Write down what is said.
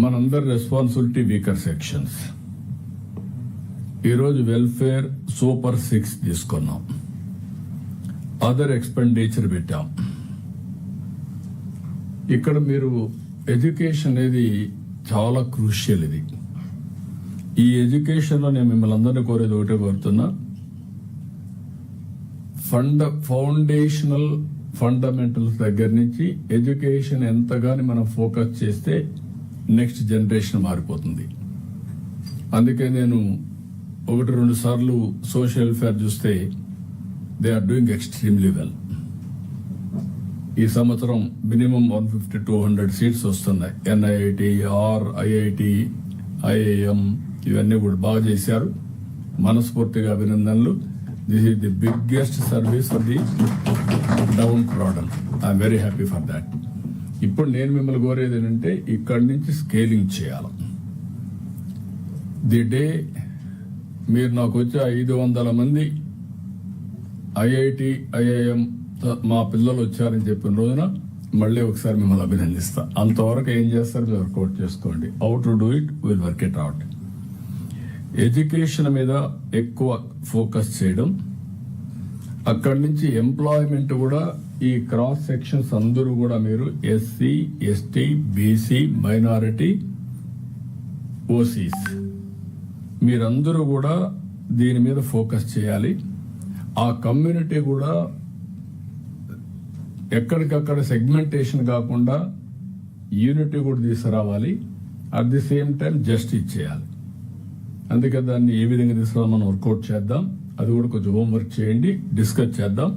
మనందరి responsibility weaker sections. ఈరోజు welfare super 6 తీసుకున్నాం, అదర్ ఎక్స్పెండిచర్ పెట్టాం. ఇక్కడ మీరు ఎడ్యుకేషన్ అనేది చాలా క్రూషియల్. ఇది ఈ ఎడ్యుకేషన్లో నేను మిమ్మల్ని అందరినీ కోరేది ఒకటే కోరుతున్నా, ఫౌండేషనల్ ఫండమెంటల్స్ దగ్గర నుంచి ఎడ్యుకేషన్ ఎంతగాని మనం ఫోకస్ చేస్తే నెక్స్ట్ జనరేషన్ మారిపోతుంది. అందుకే నేను 1-2 సార్లు సోషల్ వెల్ఫేర్ చూస్తే they are doing extremely well. ఈ సంవత్సరం మినిమం 150-200 సీట్స్ వస్తున్నాయి. NIIT, IIT, IIM ఇవన్నీ కూడా బాగా చేశారు. మనస్ఫూర్తిగా అభినందనలు. This is the biggest service for the down trodden. I'm very happy for that. ఇప్పుడు నేను మిమ్మల్ని కోరేది ఏంటంటే ఇక్కడి నుంచి స్కేలింగ్ చేయాలి. ది డే మీరు నాకు వచ్చే 500 మంది IIT, IIM మా పిల్లలు వచ్చారని చెప్పిన రోజున మళ్ళీ ఒకసారి మిమ్మల్ని అభినందిస్తా. అంతవరకు ఏం చేస్తారు మీరు వర్కౌట్ చేసుకోండి. How to do it will work it out. Education మీద ఎక్కువ ఫోకస్ చేయడం, అక్కడి నుంచి ఎంప్లాయ్మెంట్ కూడా ఈ క్రాస్ సెక్షన్స్ అందరూ కూడా మీరు SC, ST, BC, minority, OCs మీరందరూ కూడా దీని మీద ఫోకస్ చేయాలి. ఆ కమ్యూనిటీ కూడా ఎక్కడికక్కడ సెగ్మెంటేషన్ కాకుండా యూనిటీ కూడా తీసుకురావాలి. At the same time justice చేయాలి. అందుకే దాన్ని ఏ విధంగా తీసుకురావాలి మనం వర్కౌట్ చేద్దాం. అది కూడా కొంచెం హోంవర్క్ చేయండి, డిస్కస్ చేద్దాం.